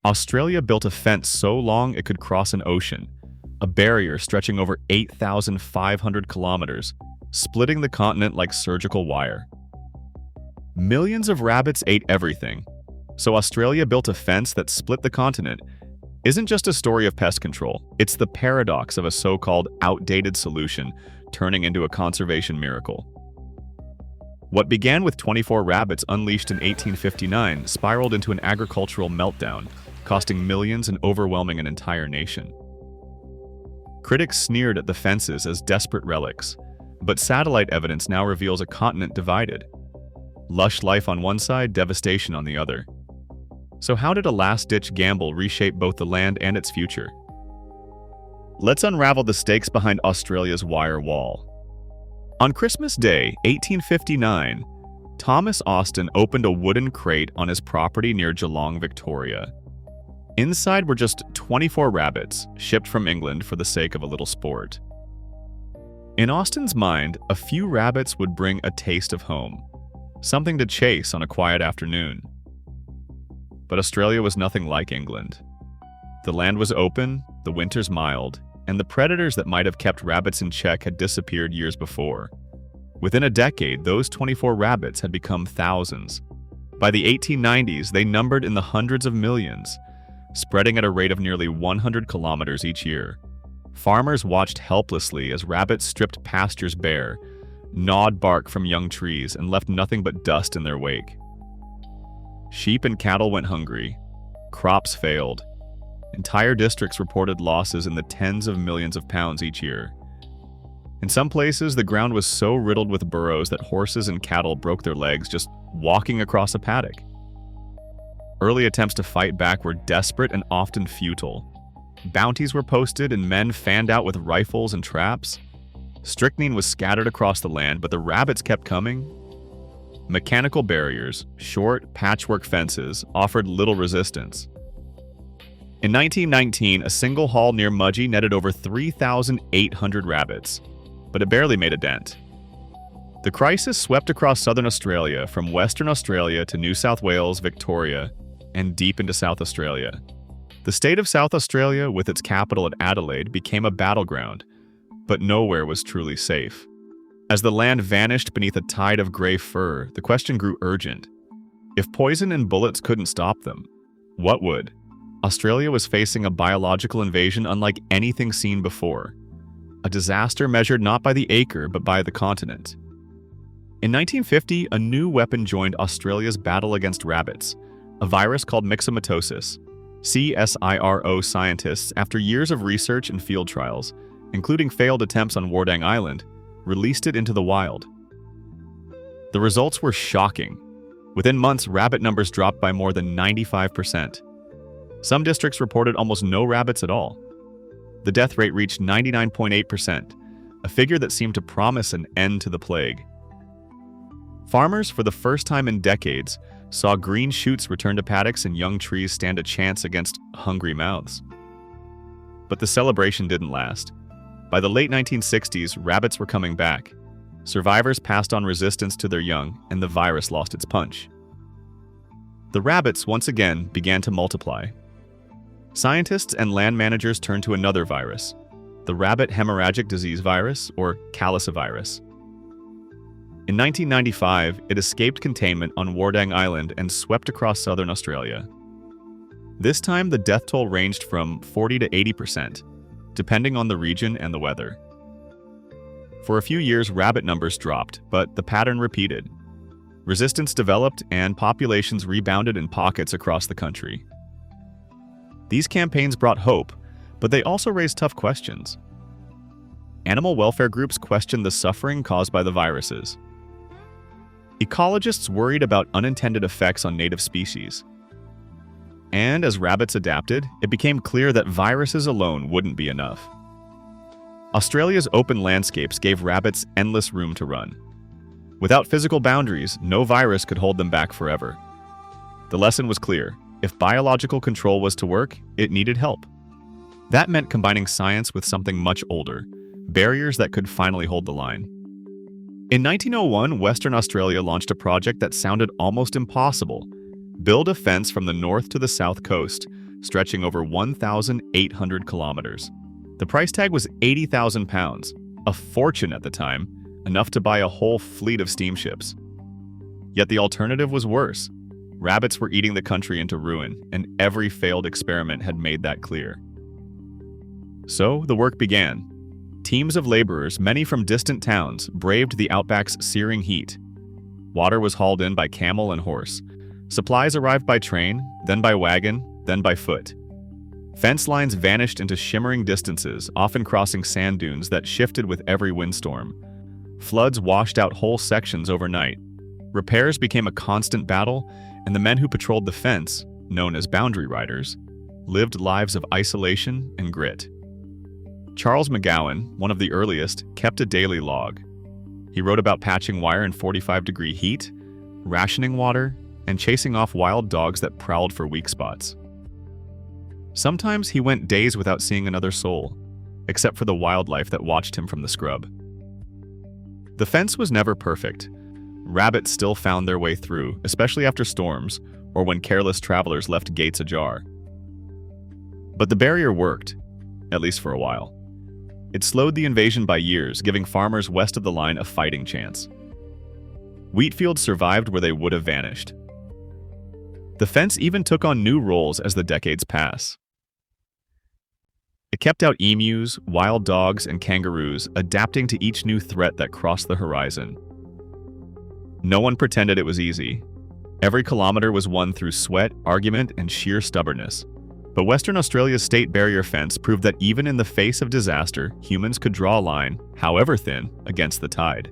Australia built a fence so long it could cross an ocean, a barrier stretching over 8,500 kilometers, splitting the continent like surgical wire. Millions of rabbits ate everything, so Australia built a fence that split the continent. Isn't just a story of pest control, it's the paradox of a so-called outdated solution turning into a conservation miracle. What began with 24 rabbits unleashed in 1859 spiraled into an agricultural meltdown, costing millions and overwhelming an entire nation. Critics sneered at the fences as desperate relics, but satellite evidence now reveals a continent divided. Lush life on one side, devastation on the other. So how did a last-ditch gamble reshape both the land and its future? Let's unravel the stakes behind Australia's wire wall. On Christmas Day, 1859, Thomas Austin opened a wooden crate on his property near Geelong, Victoria. Inside were just 24 rabbits, shipped from England for the sake of a little sport. In Austin's mind, a few rabbits would bring a taste of home, something to chase on a quiet afternoon. But Australia was nothing like England. The land was open, the winters mild, and the predators that might have kept rabbits in check had disappeared years before. Within a decade, those 24 rabbits had become thousands. By the 1890s, they numbered in the hundreds of millions, spreading at a rate of nearly 100 kilometers each year. Farmers watched helplessly as rabbits stripped pastures bare, gnawed bark from young trees, and left nothing but dust in their wake. Sheep and cattle went hungry. Crops failed. Entire districts reported losses in the tens of millions of pounds each year. In some places, the ground was so riddled with burrows that horses and cattle broke their legs just walking across a paddock. Early attempts to fight back were desperate and often futile. Bounties were posted and men fanned out with rifles and traps. Strychnine was scattered across the land, but the rabbits kept coming. Mechanical barriers, short, patchwork fences, offered little resistance. In 1919, a single haul near Mudgee netted over 3,800 rabbits, but it barely made a dent. The crisis swept across southern Australia, from Western Australia to New South Wales, Victoria, and deep into South Australia. The state of South Australia, with its capital at Adelaide, became a battleground, but nowhere was truly safe. As the land vanished beneath a tide of grey fur, the question grew urgent. If poison and bullets couldn't stop them, what would? Australia was facing a biological invasion unlike anything seen before. A disaster measured not by the acre, but by the continent. In 1950, a new weapon joined Australia's battle against rabbits, a virus called myxomatosis. CSIRO scientists, after years of research and field trials, including failed attempts on Wardang Island, released it into the wild. The results were shocking. Within months, rabbit numbers dropped by more than 95%. Some districts reported almost no rabbits at all. The death rate reached 99.8%, a figure that seemed to promise an end to the plague. Farmers, for the first time in decades, saw green shoots return to paddocks and young trees stand a chance against hungry mouths. But the celebration didn't last. By the late 1960s, rabbits were coming back. Survivors passed on resistance to their young, and the virus lost its punch. The rabbits once again began to multiply. Scientists and land managers turned to another virus, the rabbit hemorrhagic disease virus, or calicivirus. In 1995, it escaped containment on Wardang Island and swept across southern Australia. This time, the death toll ranged from 40 to 80%, depending on the region and the weather. For a few years, rabbit numbers dropped, but the pattern repeated. Resistance developed and populations rebounded in pockets across the country. These campaigns brought hope, but they also raised tough questions. Animal welfare groups questioned the suffering caused by the viruses. Ecologists worried about unintended effects on native species. And as rabbits adapted, it became clear that viruses alone wouldn't be enough. Australia's open landscapes gave rabbits endless room to run. Without physical boundaries, no virus could hold them back forever. The lesson was clear. If biological control was to work, it needed help. That meant combining science with something much older, barriers that could finally hold the line. In 1901, Western Australia launched a project that sounded almost impossible. Build a fence from the north to the south coast, stretching over 1,800 kilometers. The price tag was £80,000, a fortune at the time, enough to buy a whole fleet of steamships. Yet the alternative was worse. Rabbits were eating the country into ruin, and every failed experiment had made that clear. So the work began. Teams of laborers, many from distant towns, braved the outback's searing heat. Water was hauled in by camel and horse. Supplies arrived by train, then by wagon, then by foot. Fence lines vanished into shimmering distances, often crossing sand dunes that shifted with every windstorm. Floods washed out whole sections overnight. Repairs became a constant battle, and the men who patrolled the fence, known as boundary riders, lived lives of isolation and grit. Charles McGowan, one of the earliest, kept a daily log. He wrote about patching wire in 45-degree heat, rationing water, and chasing off wild dogs that prowled for weak spots. Sometimes he went days without seeing another soul, except for the wildlife that watched him from the scrub. The fence was never perfect. Rabbits still found their way through, especially after storms or when careless travelers left gates ajar. But the barrier worked, at least for a while. It slowed the invasion by years, giving farmers west of the line a fighting chance. Wheat fields survived where they would have vanished. The fence even took on new roles as the decades pass. It kept out emus, wild dogs, and kangaroos, adapting to each new threat that crossed the horizon. No one pretended it was easy. Every kilometer was won through sweat, argument, and sheer stubbornness. But Western Australia's state barrier fence proved that even in the face of disaster, humans could draw a line, however thin, against the tide.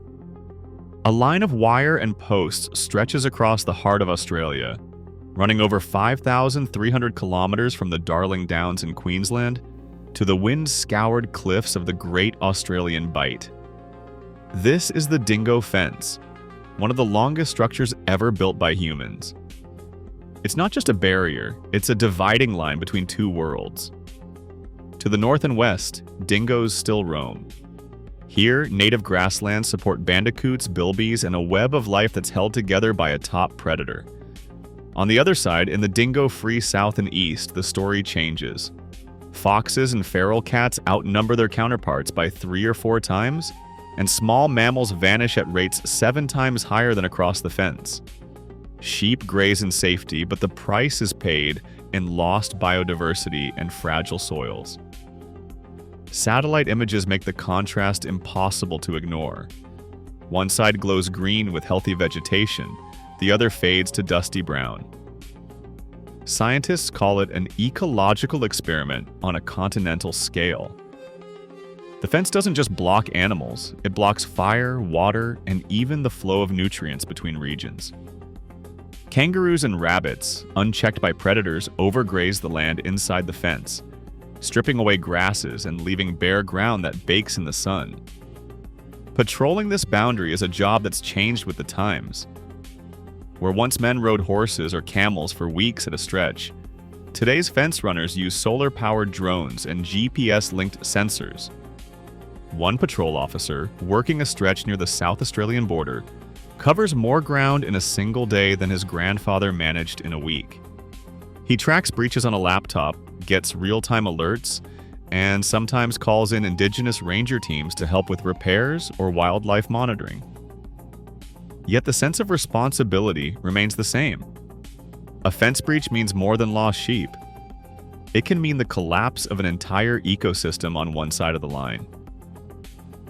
A line of wire and posts stretches across the heart of Australia, running over 5,300 kilometers from the Darling Downs in Queensland to the wind-scoured cliffs of the Great Australian Bight. This is the Dingo Fence, one of the longest structures ever built by humans. It's not just a barrier, it's a dividing line between two worlds. To the north and west, dingoes still roam. Here, native grasslands support bandicoots, bilbies, and a web of life that's held together by a top predator. On the other side, in the dingo-free south and east, the story changes. Foxes and feral cats outnumber their counterparts by 3 or 4 times, and small mammals vanish at rates 7 times higher than across the fence. Sheep graze in safety, but the price is paid in lost biodiversity and fragile soils. Satellite images make the contrast impossible to ignore. One side glows green with healthy vegetation, the other fades to dusty brown. Scientists call it an ecological experiment on a continental scale. The fence doesn't just block animals, it blocks fire, water, and even the flow of nutrients between regions. Kangaroos and rabbits, unchecked by predators, overgraze the land inside the fence, stripping away grasses and leaving bare ground that bakes in the sun. Patrolling this boundary is a job that's changed with the times. Where once men rode horses or camels for weeks at a stretch, today's fence runners use solar-powered drones and GPS-linked sensors. One patrol officer, working a stretch near the South Australian border, covers more ground in a single day than his grandfather managed in a week. He tracks breaches on a laptop, gets real-time alerts, and sometimes calls in Indigenous ranger teams to help with repairs or wildlife monitoring. Yet the sense of responsibility remains the same. A fence breach means more than lost sheep. It can mean the collapse of an entire ecosystem on one side of the line.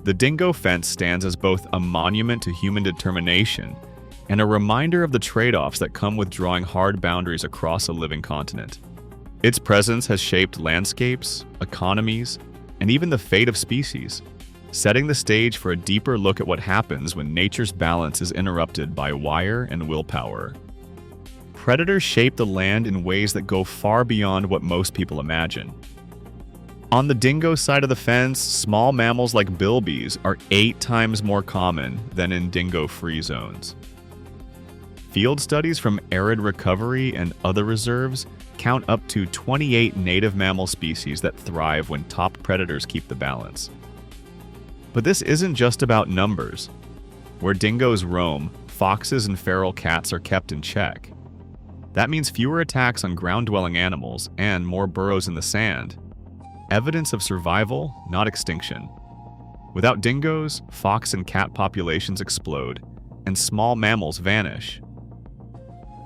The dingo fence stands as both a monument to human determination and a reminder of the trade-offs that come with drawing hard boundaries across a living continent. Its presence has shaped landscapes, economies, and even the fate of species, setting the stage for a deeper look at what happens when nature's balance is interrupted by wire and willpower. Predators shape the land in ways that go far beyond what most people imagine. On the dingo side of the fence, small mammals like bilbies are 8 times more common than in dingo-free zones. Field studies from arid recovery and other reserves count up to 28 native mammal species that thrive when top predators keep the balance. But this isn't just about numbers. Where dingoes roam, foxes and feral cats are kept in check. That means fewer attacks on ground-dwelling animals and more burrows in the sand. Evidence of survival, not extinction. Without dingoes, fox and cat populations explode, and small mammals vanish.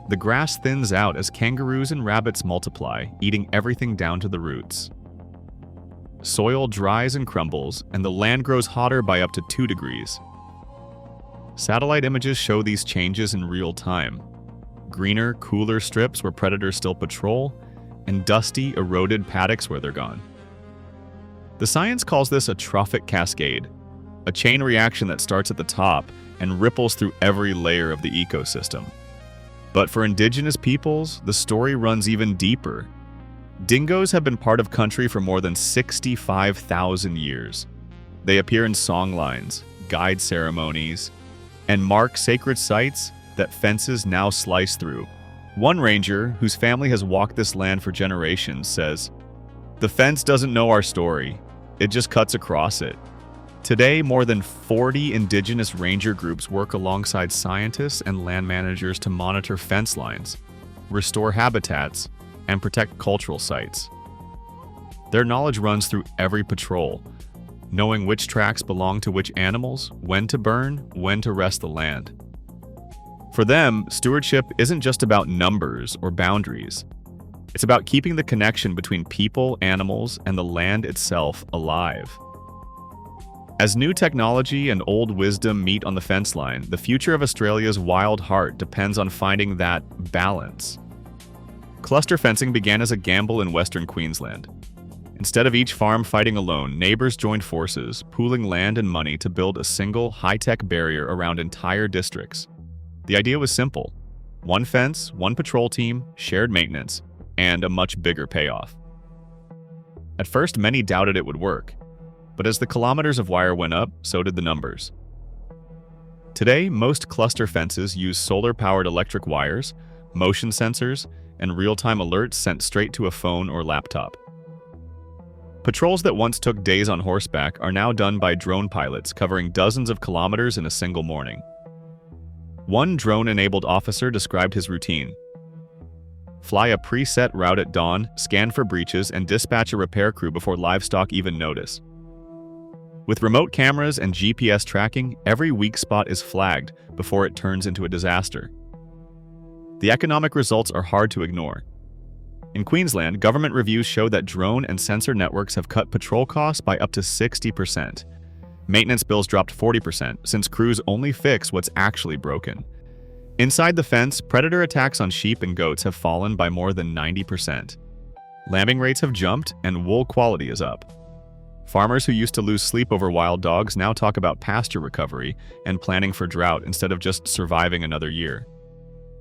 The grass thins out as kangaroos and rabbits multiply, eating everything down to the roots. Soil dries and crumbles, and the land grows hotter by up to 2 degrees. Satellite images show these changes in real time. Greener, cooler strips where predators still patrol, and dusty, eroded paddocks where they're gone. The science calls this a trophic cascade, a chain reaction that starts at the top and ripples through every layer of the ecosystem. But for indigenous peoples, the story runs even deeper. Dingoes have been part of country for more than 65,000 years. They appear in songlines, guide ceremonies, and mark sacred sites that fences now slice through. One ranger, whose family has walked this land for generations, says, "The fence doesn't know our story. It just cuts across it." Today, more than 40 indigenous ranger groups work alongside scientists and land managers to monitor fence lines, restore habitats, and protect cultural sites. Their knowledge runs through every patrol, knowing which tracks belong to which animals, when to burn, when to rest the land. For them, stewardship isn't just about numbers or boundaries. It's about keeping the connection between people, animals, and the land itself alive. As new technology and old wisdom meet on the fence line, the future of Australia's wild heart depends on finding that balance. Cluster fencing began as a gamble in Western Queensland. Instead of each farm fighting alone, neighbors joined forces, pooling land and money to build a single, high-tech barrier around entire districts. The idea was simple: one fence, one patrol team, shared maintenance, and a much bigger payoff. At first, many doubted it would work. But as the kilometers of wire went up, so did the numbers. Today, most cluster fences use solar-powered electric wires, motion sensors, and real-time alerts sent straight to a phone or laptop. Patrols that once took days on horseback are now done by drone pilots covering dozens of kilometers in a single morning. One drone-enabled officer described his routine: fly a preset route at dawn, scan for breaches, and dispatch a repair crew before livestock even notice. With remote cameras and GPS tracking, every weak spot is flagged before it turns into a disaster. The economic results are hard to ignore. In Queensland, government reviews show that drone and sensor networks have cut patrol costs by up to 60%. Maintenance bills dropped 40% since crews only fix what's actually broken. Inside the fence, predator attacks on sheep and goats have fallen by more than 90%. Lambing rates have jumped and wool quality is up. Farmers who used to lose sleep over wild dogs now talk about pasture recovery and planning for drought instead of just surviving another year.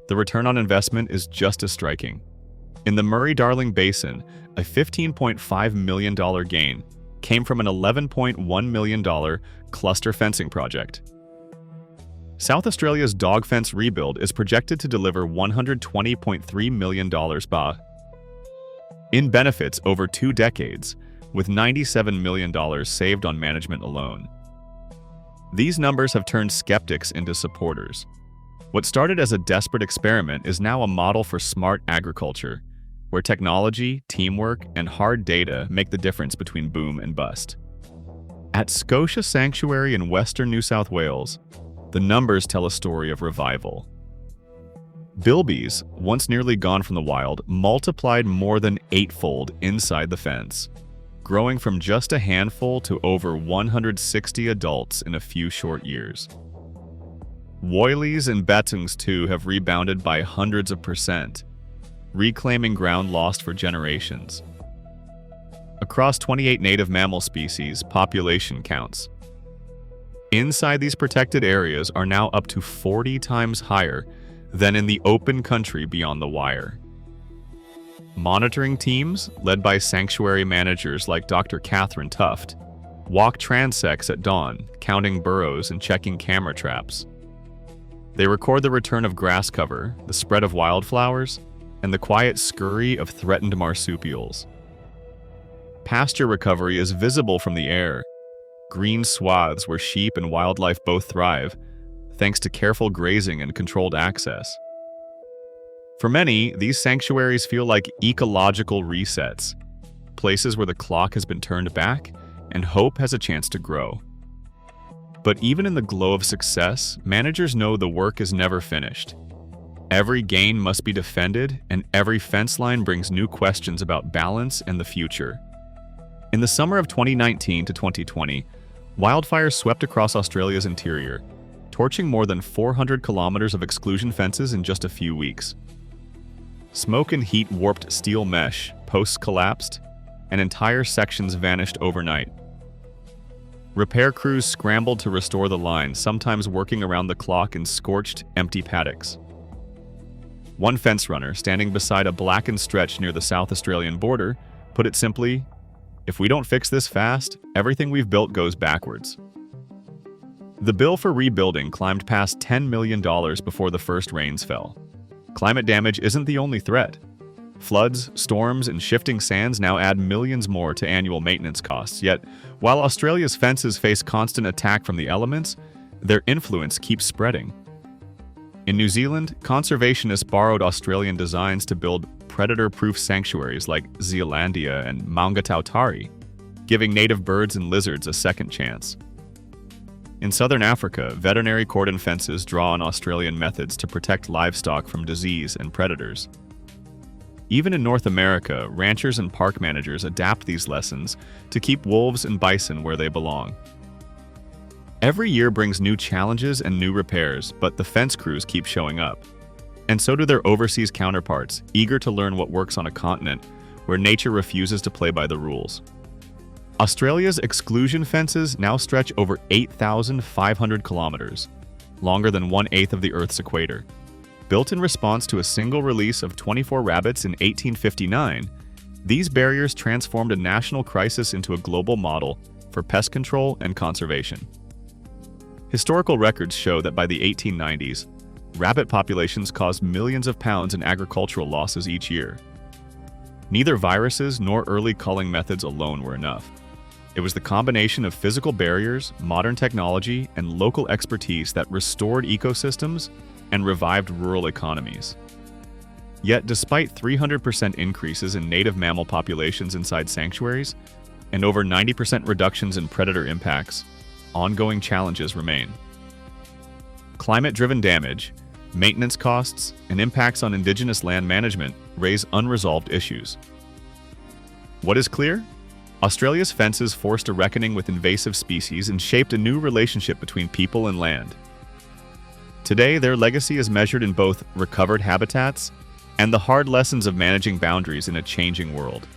The return on investment is just as striking. In the Murray-Darling Basin, a $15.5 million gain came from an $11.1 million cluster fencing project. South Australia's dog fence rebuild is projected to deliver $120.3 million in benefits over 2 decades, with $97 million saved on management alone. These numbers have turned skeptics into supporters. What started as a desperate experiment is now a model for smart agriculture, where technology, teamwork, and hard data make the difference between boom and bust. At Scotia Sanctuary in western New South Wales, the numbers tell a story of revival. Bilbies, once nearly gone from the wild, multiplied more than 8-fold inside the fence, growing from just a handful to over 160 adults in a few short years. Woylies and betungs, too, have rebounded by hundreds of %, reclaiming ground lost for generations. Across 28 native mammal species, population counts. Inside these protected areas are now up to 40 times higher than in the open country beyond the wire. Monitoring teams, led by sanctuary managers like Dr. Catherine Tuft, walk transects at dawn, counting burrows and checking camera traps. They record the return of grass cover, the spread of wildflowers, and the quiet scurry of threatened marsupials. Pasture recovery is visible from the air, green swaths where sheep and wildlife both thrive, thanks to careful grazing and controlled access. For many, these sanctuaries feel like ecological resets, places where the clock has been turned back and hope has a chance to grow. But even in the glow of success, managers know the work is never finished. Every gain must be defended, and every fence line brings new questions about balance and the future. In the summer of 2019 to 2020, wildfires swept across Australia's interior, torching more than 400 kilometers of exclusion fences in just a few weeks. Smoke and heat warped steel mesh, posts collapsed, and entire sections vanished overnight. Repair crews scrambled to restore the line, sometimes working around the clock in scorched, empty paddocks. One fence runner, standing beside a blackened stretch near the South Australian border, put it simply, "If we don't fix this fast, everything we've built goes backwards." The bill for rebuilding climbed past $10 million before the first rains fell. Climate damage isn't the only threat. Floods, storms, and shifting sands now add millions more to annual maintenance costs. Yet, while Australia's fences face constant attack from the elements, their influence keeps spreading. In New Zealand, conservationists borrowed Australian designs to build predator-proof sanctuaries like Zealandia and Maungatautari, giving native birds and lizards a second chance. In southern Africa, veterinary cordon fences draw on Australian methods to protect livestock from disease and predators. Even in North America, ranchers and park managers adapt these lessons to keep wolves and bison where they belong. Every year brings new challenges and new repairs, but the fence crews keep showing up. And so do their overseas counterparts, eager to learn what works on a continent where nature refuses to play by the rules. Australia's exclusion fences now stretch over 8,500 kilometers, longer than 1/8 of the Earth's equator. Built in response to a single release of 24 rabbits in 1859, these barriers transformed a national crisis into a global model for pest control and conservation. Historical records show that by the 1890s, rabbit populations caused millions of pounds in agricultural losses each year. Neither viruses nor early culling methods alone were enough. It was the combination of physical barriers, modern technology, and local expertise that restored ecosystems and revived rural economies. Yet, despite 300% increases in native mammal populations inside sanctuaries and over 90% reductions in predator impacts, ongoing challenges remain. Climate-driven damage, maintenance costs, and impacts on Indigenous land management raise unresolved issues. What is clear? Australia's fences forced a reckoning with invasive species and shaped a new relationship between people and land. Today, their legacy is measured in both recovered habitats and the hard lessons of managing boundaries in a changing world.